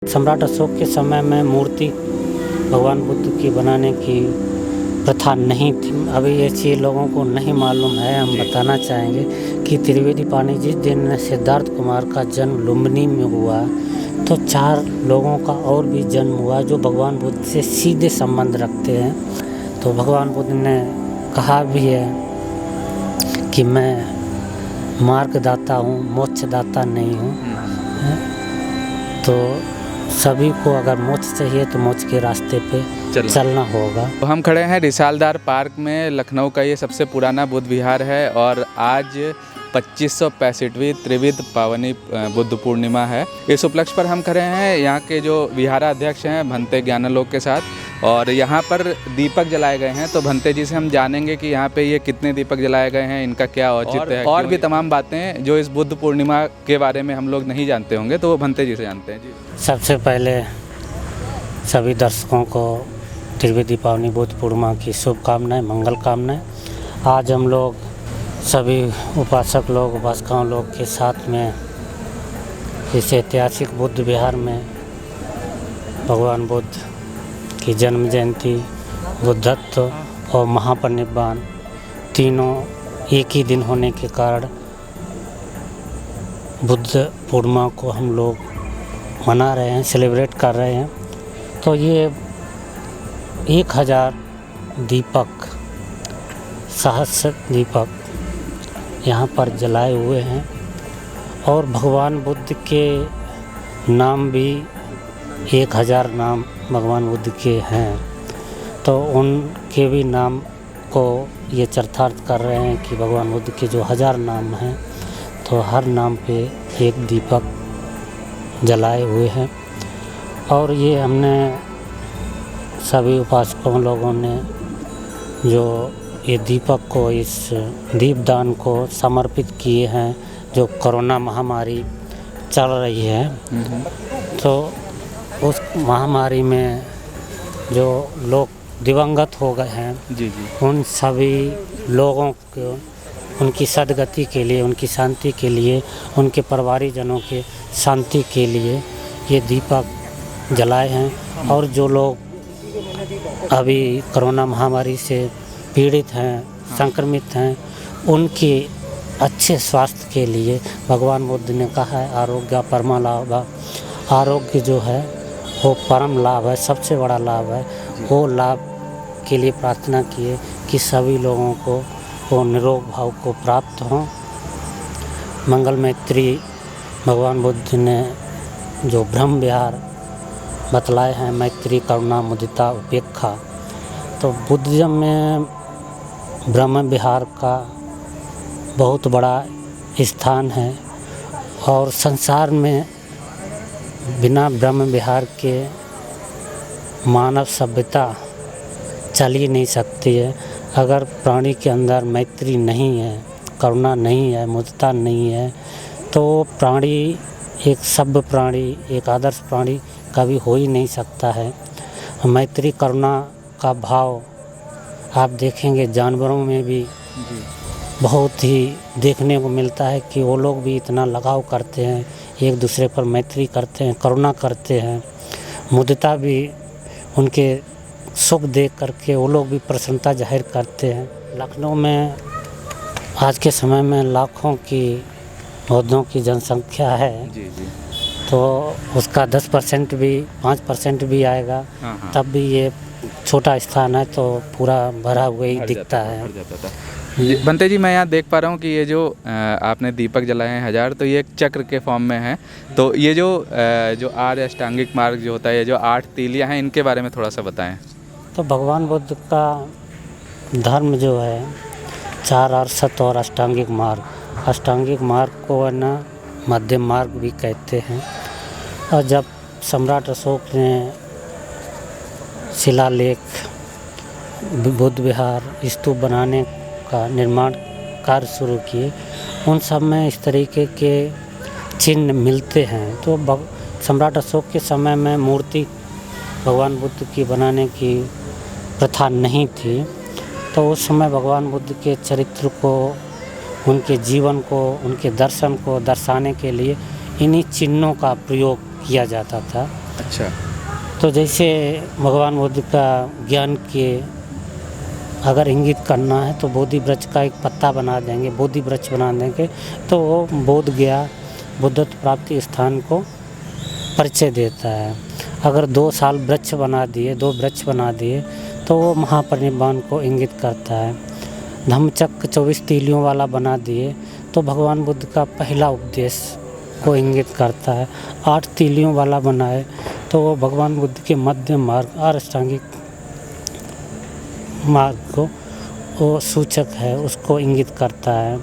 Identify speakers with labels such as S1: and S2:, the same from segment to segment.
S1: सम्राट अशोक के समय में मूर्ति भगवान बुद्ध की बनाने की प्रथा नहीं थी। अभी ये चीज़ लोगों को नहीं मालूम है। हम बताना चाहेंगे कि त्रिवेदी पानी जिस दिन सिद्धार्थ कुमार का जन्म लुम्बिनी में हुआ तो 4 लोगों का और भी जन्म हुआ जो भगवान बुद्ध से सीधे संबंध रखते हैं। तो भगवान बुद्ध ने कहा भी है कि मैं मार्गदाता हूँ, मोक्षदाता नहीं हूँ। तो सभी को अगर मोक्ष चाहिए तो मोक्ष के रास्ते पे चलना होगा।
S2: तो हम खड़े हैं रिसालदार पार्क में। लखनऊ का ये सबसे पुराना बुद्ध विहार है और आज 2565वीं त्रिविध पावनी बुद्ध पूर्णिमा है। इस उपलक्ष्य पर हम खड़े हैं यहाँ के जो विहाराध्यक्ष हैं भंते ज्ञानालोक के साथ, और यहाँ पर दीपक जलाए गए हैं। तो भंते जी से हम जानेंगे कि यहाँ पे ये कितने दीपक जलाए गए हैं, इनका क्या औचित्य है और भी तमाम बातें जो इस बुद्ध पूर्णिमा के बारे में हम लोग नहीं जानते होंगे, तो वो भंते जी से जानते हैं। जी,
S1: सबसे पहले सभी दर्शकों को त्रिवेदी पावनी बुद्ध पूर्णिमा की शुभकामनाएं, मंगल कामनाएं। आज हम लोग सभी उपासक लोग, उपासकाओं लोग के साथ में इस ऐतिहासिक बुद्ध विहार में भगवान बुद्ध की जन्म जयंती, बुद्धत्व और महापरिनिर्वाण तीनों एक ही दिन होने के कारण बुद्ध पूर्णिमा को हम लोग मना रहे हैं, सेलिब्रेट कर रहे हैं। तो ये 1000 दीपक, सहस्र दीपक यहाँ पर जलाए हुए हैं और भगवान बुद्ध के नाम भी 1000 नाम भगवान बुद्ध के हैं। तो उनके भी नाम को ये चरितार्थ कर रहे हैं कि भगवान बुद्ध के जो 1000 नाम हैं तो हर नाम पे एक दीपक जलाए हुए हैं। और ये हमने सभी उपासकों लोगों ने जो ये दीपक को, इस दीपदान को समर्पित किए हैं जो कोरोना महामारी चल रही है। तो उस महामारी में जो लोग दिवंगत हो गए हैं
S2: जी,
S1: उन सभी लोगों को उनकी सद्गति के लिए, उनकी शांति के लिए, उनके परिवारजनों के शांति के लिए ये दीपक जलाए हैं। और जो लोग अभी कोरोना महामारी से पीड़ित हैं, संक्रमित हैं, उनके अच्छे स्वास्थ्य के लिए भगवान बुद्ध ने कहा है आरोग्य परमा लाभ। आरोग्य जो है वो परम लाभ है, सबसे बड़ा लाभ है। वो लाभ के लिए प्रार्थना किए कि सभी लोगों को वो निरोग भाव को प्राप्त हों। मंगल मैत्री भगवान बुद्ध ने जो ब्रह्म विहार बतलाए हैं, मैत्री, करुणा, मुदिता, उपेक्षा, तो बुद्धिज्म में ब्रह्म विहार का बहुत बड़ा स्थान है। और संसार में बिना ब्रह्म विहार के मानव सभ्यता चल ही नहीं सकती है। अगर प्राणी के अंदर मैत्री नहीं है, करुणा नहीं है, मुदिता नहीं है, तो प्राणी एक सभ्य प्राणी, एक आदर्श प्राणी कभी हो ही नहीं सकता है। मैत्री करुणा का भाव आप देखेंगे जानवरों में भी बहुत ही देखने को मिलता है कि वो लोग भी इतना लगाव करते हैं, एक दूसरे पर मैत्री करते हैं, करुणा करते हैं। मुदिता भी उनके सुख देख करके वो लोग भी प्रसन्नता जाहिर करते हैं। लखनऊ में आज के समय में लाखों की बौद्धों की जनसंख्या है।
S2: जी,
S1: तो उसका 10% भी, 5% भी आएगा तब भी ये छोटा स्थान है तो पूरा भरा हुआ ही दिखता है।
S2: बंते जी, मैं यहाँ देख पा रहा हूँ कि ये जो आपने दीपक जलाए हैं 1000, तो ये एक चक्र के फॉर्म में है। तो ये जो आर्य अष्टांगिक मार्ग जो होता है, ये जो 8 तीलियाँ हैं, इनके बारे में थोड़ा सा बताएं।
S1: तो भगवान बुद्ध का धर्म जो है 4 अरसत और अष्टांगिक मार्ग। अष्टांगिक मार्ग को है ना मध्यम मार्ग भी कहते हैं। और जब सम्राट अशोक ने शिलालेख, बुद्ध विहार, स्तूप बनाने का निर्माण कार्य शुरू किए, उन सब में इस तरीके के चिन्ह मिलते हैं। तो सम्राट अशोक के समय में मूर्ति भगवान बुद्ध की बनाने की प्रथा नहीं थी। तो उस समय भगवान बुद्ध के चरित्र को, उनके जीवन को, उनके दर्शन को दर्शाने के लिए इन्हीं चिन्हों का प्रयोग किया जाता था।
S2: अच्छा।
S1: तो जैसे भगवान बुद्ध का ज्ञान के अगर इंगित करना है तो बोधि वृक्ष का एक पत्ता बना देंगे, बोधि वृक्ष बना देंगे, तो वो बोध गया बुद्धत्व प्राप्ति स्थान को परिचय देता है। अगर 2 साल वृक्ष बना दिए, 2 वृक्ष बना दिए, तो वो महापरिनिर्वाण को इंगित करता है। धम्मचक्र 24 तीलियों वाला बना दिए तो भगवान बुद्ध का पहला उपदेश को इंगित करता है। 8 तीलियों वाला बनाए तो वो भगवान बुद्ध के मध्य मार्ग और अष्टांगिक मार्ग को वो सूचक है, उसको इंगित करता है।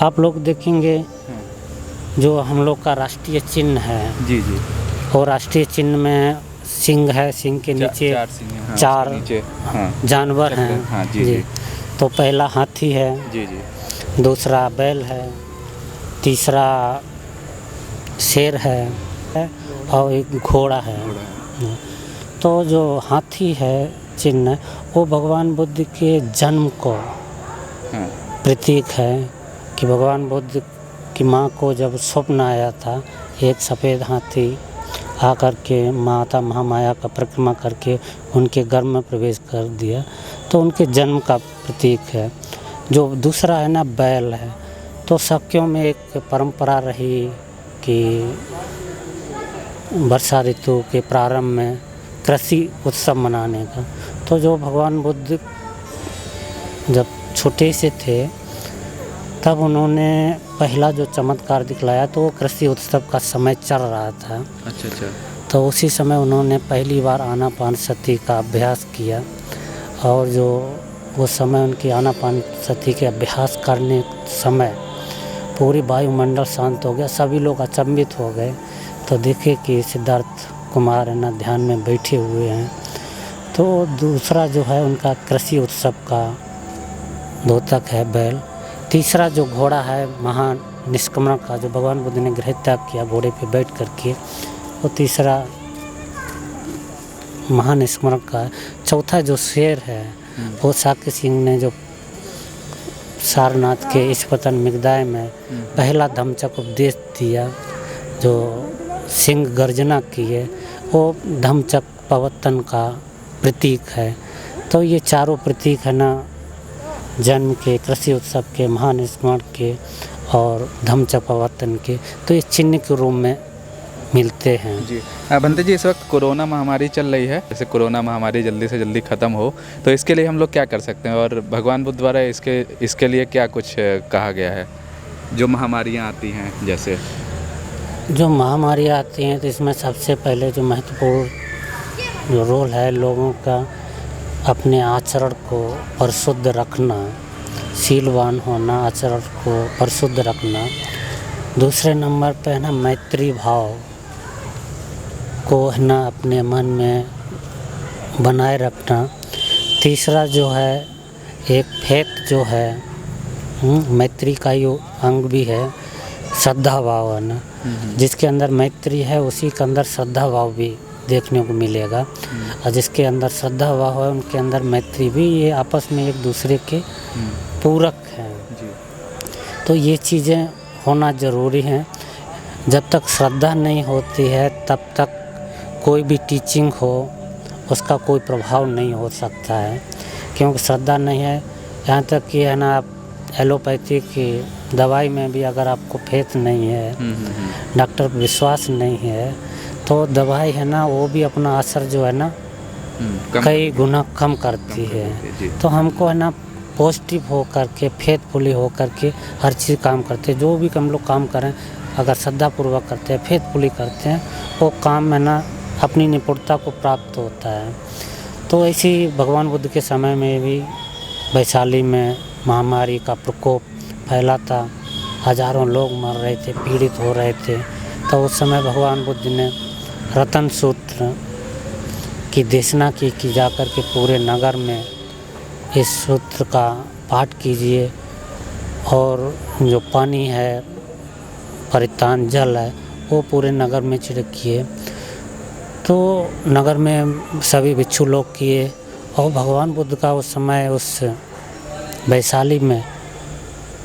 S1: आप लोग देखेंगे जो हम लोग का राष्ट्रीय चिन्ह है,
S2: जी जी,
S1: और राष्ट्रीय चिन्ह में सिंह है, सिंह के नीचे
S2: 4 सिंह हैं, हाँ,
S1: चार
S2: उसके नीचे, हाँ,
S1: जानवर हैं।
S2: हाँ, जी जी,
S1: तो पहला हाथी है,
S2: जी जी,
S1: दूसरा बैल है, तीसरा शेर है और एक घोड़ा है। तो जो हाथी है चिन्ह, वो भगवान बुद्ध के जन्म को
S2: हाँ,
S1: प्रतीक है कि भगवान बुद्ध की माँ को जब स्वप्न आया था, एक सफ़ेद हाथी आकर के माता महामाया का परिक्रमा करके उनके गर्भ में प्रवेश कर दिया, तो उनके जन्म का प्रतीक है। जो दूसरा है ना बैल है, तो शक्यों में एक परंपरा रही कि वर्षा ऋतु के प्रारंभ में कृषि उत्सव मनाने का। तो जो भगवान बुद्ध जब छोटे से थे तब उन्होंने पहला जो चमत्कार दिखलाया, तो वो कृषि उत्सव का समय चल रहा था।
S2: अच्छा अच्छा,
S1: तो उसी समय उन्होंने पहली बार आनापानसति का अभ्यास किया, और जो वो समय उनकी आनापानसति के अभ्यास करने समय पूरी वायुमंडल शांत हो गया, सभी लोग अचंभित हो गए। तो देखे कि सिद्धार्थ कुमार है ना ध्यान में बैठे हुए हैं। तो दूसरा जो है उनका कृषि उत्सव का द्योतक है बैल। तीसरा जो घोड़ा है महान निष्क्रमण का, जो भगवान बुद्ध ने गृह त्याग किया घोड़े पे बैठ करके, वो तीसरा महान निष्क्रमण का है। चौथा जो शेर है वो शाक्य सिंह ने जो सारनाथ के इस्पतन मृगदाय में पहला धम्मचक्र उपदेश दिया, जो सिंह गर्जना किए, वो धम्मचक्र प्रवर्तन का प्रतीक है। तो ये चारों प्रतीक है ना जन्म के, कृषि उत्सव के, महान स्मरण के और धम्मचक्र प्रवर्तन के, तो ये चिन्ह के रूप में मिलते हैं।
S2: जी। बंते जी, इस वक्त कोरोना महामारी चल रही है, जैसे कोरोना महामारी जल्दी से जल्दी ख़त्म हो, तो इसके लिए हम लोग क्या कर सकते हैं, और भगवान बुद्ध द्वारा इसके लिए क्या कुछ कहा गया है? जो महामारियाँ आती हैं, जैसे
S1: जो महामारियाँ आती हैं, तो इसमें सबसे पहले जो महत्वपूर्ण जो रोल है लोगों का, अपने आचरण को परिशुद्ध रखना, शीलवान होना, आचरण को परिशुद्ध रखना। दूसरे नंबर पे है ना मैत्री भाव को है ना अपने मन में बनाए रखना। तीसरा जो है एक फेथ जो है, मैत्री का ही अंग भी है, श्रद्धा भाव है ना, जिसके अंदर मैत्री है उसी के अंदर श्रद्धा भाव भी देखने को मिलेगा, और जिसके अंदर श्रद्धा भाव है उनके अंदर मैत्री भी, ये आपस में एक दूसरे के पूरक हैं। तो ये चीज़ें होना ज़रूरी हैं। जब तक श्रद्धा नहीं होती है तब तक कोई भी टीचिंग हो उसका कोई प्रभाव नहीं हो सकता है, क्योंकि श्रद्धा नहीं है। यहाँ तक कि है ना आप एलोपैथी की दवाई में भी अगर आपको फेथ नहीं है, डॉक्टर पर विश्वास नहीं है, तो दवाई है ना वो भी अपना असर जो है ना कई गुना कम करती है। तो हमको है ना पॉजिटिव हो करके, फेथफुली हो करके हर चीज़ काम करते हैं। जो भी हम लोग काम करें अगर श्रद्धापूर्वक करते हैं, फेथफुली करते हैं, वो काम में ना अपनी निपुणता को प्राप्त होता है। तो ऐसे ही भगवान बुद्ध के समय में भी वैशाली में महामारी का प्रकोप फैला था, हजारों लोग मर रहे थे, पीड़ित हो रहे थे। तो उस समय भगवान बुद्ध ने रतन सूत्र की देशना की कि जाकर के पूरे नगर में इस सूत्र का पाठ कीजिए, और जो पानी है, परितान जल है, वो पूरे नगर में छिड़किए। तो नगर में सभी भिक्षु लोग किए, और भगवान बुद्ध का उस समय उस वैशाली में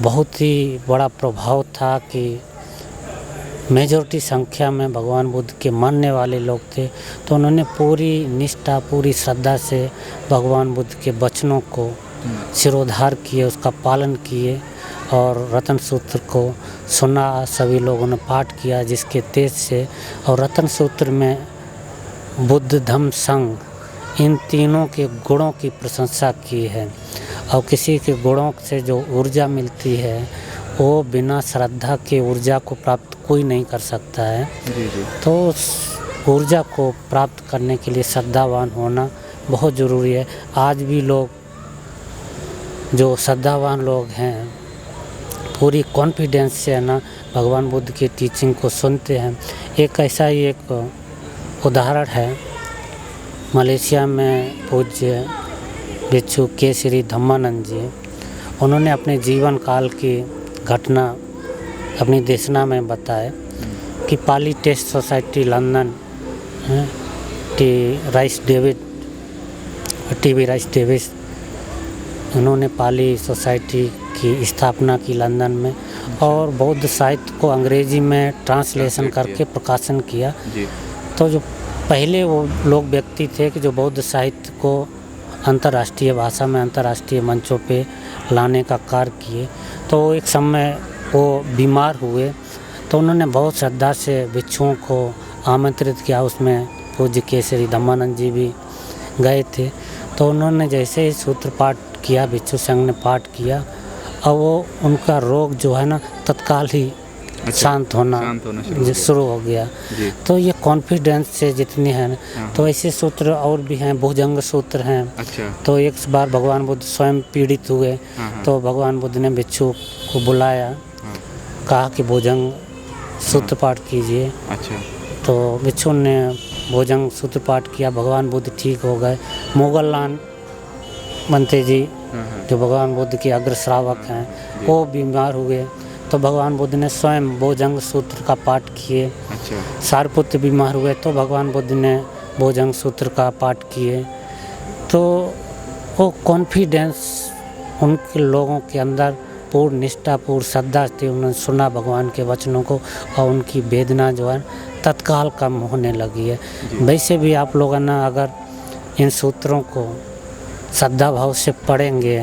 S1: बहुत ही बड़ा प्रभाव था कि मेजॉरिटी संख्या में भगवान बुद्ध के मानने वाले लोग थे, तो उन्होंने पूरी निष्ठा, पूरी श्रद्धा से भगवान बुद्ध के वचनों को सिरोधार किए, उसका पालन किए और रतन सूत्र को सुना, सभी लोगों ने पाठ किया जिसके तेज से। और रतन सूत्र में बुद्ध, धम्म, संघ इन तीनों के गुणों की प्रशंसा की है। और किसी के गुणों से जो ऊर्जा मिलती है वो बिना श्रद्धा के ऊर्जा को प्राप्त कोई नहीं कर सकता है। तो उस ऊर्जा को प्राप्त करने के लिए श्रद्धावान होना बहुत ज़रूरी है। आज भी लोग जो श्रद्धावान लोग हैं पूरी कॉन्फिडेंस से है ना भगवान बुद्ध की टीचिंग को सुनते हैं। एक ऐसा ही एक उदाहरण है, मलेशिया में पूज्य भिक्षु केसरी धम्मानंद जी, उन्होंने अपने जीवन काल की घटना अपनी देशना में बताया कि Pali text society London T V Rhys Davis उन्होंने पाली सोसाइटी की स्थापना की लंदन में और बौद्ध साहित्य को अंग्रेजी में ट्रांसलेशन करके प्रकाशन किया। तो जो पहले वो लोग व्यक्ति थे कि जो बौद्ध साहित्य को अंतर्राष्ट्रीय भाषा में अंतर्राष्ट्रीय मंचों पे लाने का कार्य किए। तो एक समय वो बीमार हुए तो उन्होंने बहुत श्रद्धा से भिक्षुओं को आमंत्रित किया, उसमें पूज्य केसरी धम्मानंद जी भी गए थे। तो उन्होंने जैसे ही सूत्र पाठ किया, भिक्षु संघ ने पाठ किया और वो उनका रोग जो है ना तत्काल ही शांत होना शुरू हो गया। तो ये कॉन्फिडेंस से जितनी है तो ऐसे सूत्र और भी हैं, भुजंग सूत्र हैं। तो एक बार भगवान बुद्ध स्वयं पीड़ित हुए तो भगवान बुद्ध ने भिक्षु को बुलाया, कहा कि भुजंग सूत्र पाठ कीजिए। तो भिक्षु ने भुजंग सूत्र पाठ किया, भगवान बुद्ध ठीक हो गए। मोगललान बनते जी जो भगवान बुद्ध के अग्र श्रावक हैं वो बीमार हुए तो भगवान बुद्ध ने स्वयं भुजंग सूत्र का पाठ किए। सारपुत्र बीमार हुए तो भगवान बुद्ध ने भुजंग सूत्र का पाठ किए। तो वो कॉन्फिडेंस उनके लोगों के अंदर पूर्ण निष्ठा, पूर्ण श्रद्धा थी। उन्होंने सुना भगवान के वचनों को और उनकी वेदना जो है तत्काल कम होने लगी है। वैसे भी आप लोग ना अगर इन सूत्रों को श्रद्धा भाव से पढ़ेंगे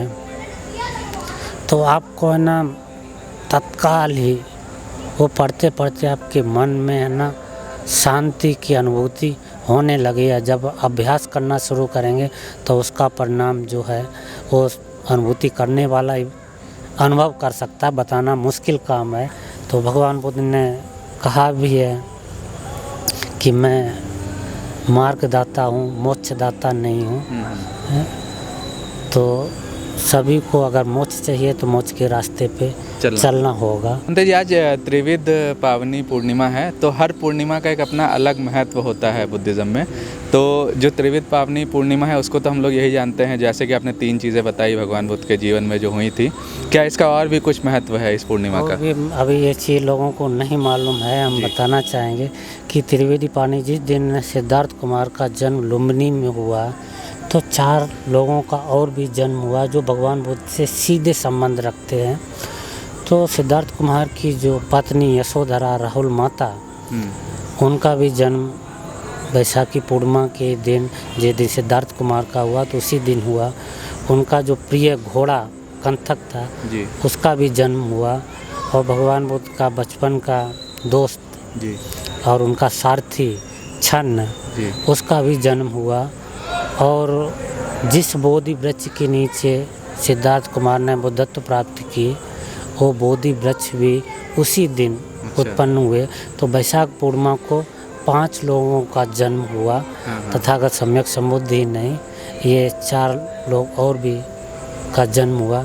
S1: तो आपको है ना तत्काल ही वो पढ़ते पढ़ते आपके मन में है ना शांति की अनुभूति होने लगी है। जब अभ्यास करना शुरू करेंगे तो उसका परिणाम जो है वो अनुभूति करने वाला ही अनुभव कर सकता है, बताना मुश्किल काम है। तो भगवान बुद्ध ने कहा भी है कि मैं मार्गदाता हूँ, मोक्षदाता नहीं हूँ। तो सभी को अगर मोक्ष चाहिए तो मोक्ष के रास्ते पे चलना होगा।
S2: जी आज त्रिविध पावनी पूर्णिमा है, तो हर पूर्णिमा का एक अपना अलग महत्व होता है बुद्धिज़्म में। तो जो त्रिविध पावनी पूर्णिमा है उसको तो हम लोग यही जानते हैं, जैसे कि आपने 3 चीज़ें बताई भगवान बुद्ध के जीवन में जो हुई थी। क्या इसका और भी कुछ महत्व है इस पूर्णिमा का?
S1: अभी ये चीज़ लोगों को नहीं मालूम है, हम बताना चाहेंगे कि त्रिवेदी पावनी जिस दिन सिद्धार्थ कुमार का जन्म लुम्बिनी में हुआ तो 4 लोगों का और भी जन्म हुआ जो भगवान बुद्ध से सीधे संबंध रखते हैं। तो सिद्धार्थ कुमार की जो पत्नी यशोधरा राहुल माता, उनका भी जन्म वैशाखी पूर्णिमा के दिन जिस दिन सिद्धार्थ कुमार का हुआ तो उसी दिन हुआ। उनका जो प्रिय घोड़ा कंथक था उसका भी जन्म हुआ। और भगवान बुद्ध का बचपन का दोस्त और उनका सारथी छन्न, उसका भी जन्म हुआ। और जिस बोधि वृक्ष के नीचे सिद्धार्थ कुमार ने बुद्धत्व प्राप्त की वो बोधि वृक्ष भी उसी दिन उत्पन्न हुए। तो वैशाख पूर्णिमा को 5 लोगों का जन्म हुआ, तथागत सम्यक संबुद्धि ही नहीं, ये 4 लोग और भी का जन्म हुआ।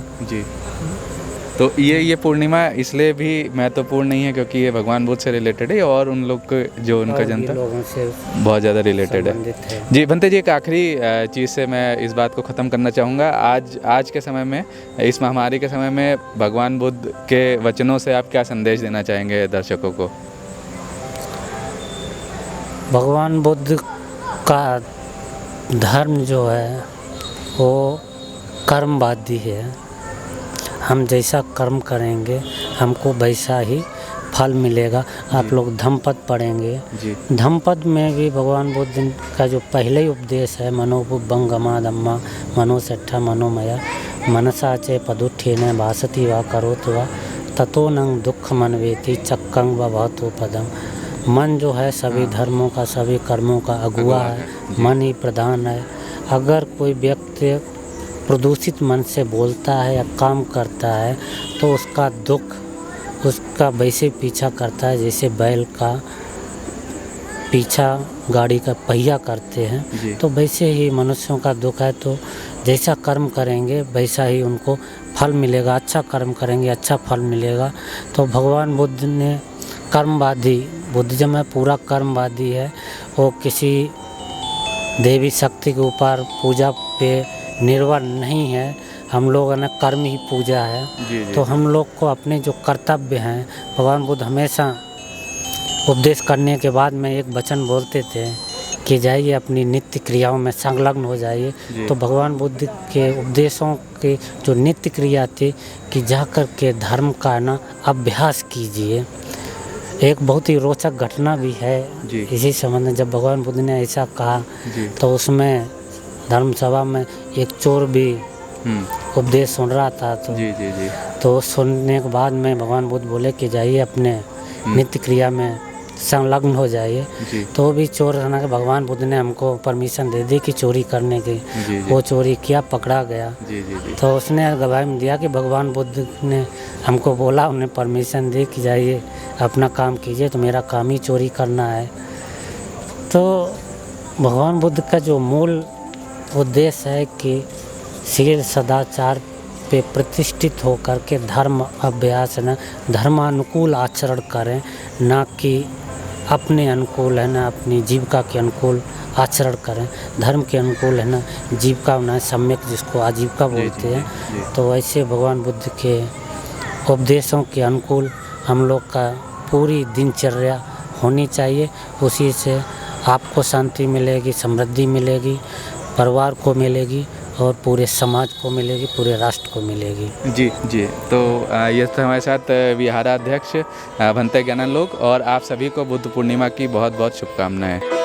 S2: तो ये पूर्णिमा इसलिए भी महत्वपूर्ण नहीं है क्योंकि ये भगवान बुद्ध से रिलेटेड है और उन लोग जो उनका जन्म था
S1: लोगों से
S2: बहुत ज़्यादा रिलेटेड है। जी भंते जी, एक आखिरी चीज़ से मैं इस बात को ख़त्म करना चाहूँगा। आज के समय में, इस महामारी के समय में भगवान बुद्ध के वचनों से आप क्या संदेश देना चाहेंगे दर्शकों को?
S1: भगवान बुद्ध का धर्म जो है वो कर्मवादी है। हम जैसा कर्म करेंगे हमको वैसा ही फल मिलेगा। आप लोग धम्मपद पढ़ेंगे,
S2: जी
S1: धम्मपद में भी भगवान बुद्ध का जो पहले ही उपदेश है, मनोबुद्धंगमा धम्मा मनोसेट्ठा मनोमया मनसा चे पदुत्थेन भासति वा करोति वा ततो नंग दुख मनवेति चक्कंग व भवतो पदम। मन जो है सभी धर्मों का, सभी कर्मों का अगुआ है, मन ही प्रधान है। अगर कोई व्यक्ति प्रदूषित मन से बोलता है या काम करता है तो उसका दुख उसका वैसे पीछा करता है जैसे बैल का पीछा गाड़ी का पहिया करते हैं। तो वैसे ही मनुष्यों का दुख है। तो जैसा कर्म करेंगे वैसा ही उनको फल मिलेगा। अच्छा कर्म करेंगे अच्छा फल मिलेगा। तो भगवान बुद्ध ने कर्मवादी, बुद्धिज्म में पूरा कर्मवादी है। वो किसी देवी शक्ति के ऊपर पूजा पे निर्भर नहीं है। हम लोगों ने कर्म ही पूजा है।
S2: जी
S1: तो हम लोग को अपने जो कर्तव्य हैं, भगवान बुद्ध हमेशा उपदेश करने के बाद में एक वचन बोलते थे कि जाइए अपनी नित्य क्रियाओं में संलग्न हो जाइए। तो भगवान बुद्ध के उपदेशों की जो नित्य क्रिया थी कि जाकर के धर्म का ना अभ्यास कीजिए। एक बहुत ही रोचक घटना भी है इसी संबंध में। जब भगवान बुद्ध ने ऐसा कहा तो उसमें धर्मसभा में एक चोर भी उपदेश सुन रहा था। तो सुनने के बाद में भगवान बुद्ध बोले कि जाइए अपने नित्य क्रिया में संलग्न हो जाइए। तो वो भी चोर रहना कि भगवान बुद्ध ने हमको परमिशन दे दी कि चोरी करने की। वो चोरी किया, पकड़ा गया। तो उसने गवाही दिया कि भगवान बुद्ध ने हमको बोला, उन्हें परमिशन दी कि जाइए अपना काम कीजिए। तो मेरा काम ही चोरी करना है। तो भगवान बुद्ध का जो मूल उद्देश्य है कि शील सदाचार पे प्रतिष्ठित होकर के धर्म अभ्यास न धर्मानुकूल आचरण करें, ना कि अपने अनुकूल है ना अपनी जीविका के अनुकूल आचरण करें। धर्म के अनुकूल है ना जीविका ना सम्यक, जिसको आजीविका बोलते हैं। तो वैसे भगवान बुद्ध के उपदेशों के अनुकूल हम लोग का पूरी दिनचर्या होनी चाहिए। उसी से आपको शांति मिलेगी, समृद्धि मिलेगी, परिवार को मिलेगी और पूरे समाज को मिलेगी, पूरे राष्ट्र को मिलेगी।
S2: जी तो ये था हमारे साथ विहाराध्यक्ष भंते ज्ञानानंद लोग, और आप सभी को बुद्ध पूर्णिमा की बहुत बहुत शुभकामनाएं।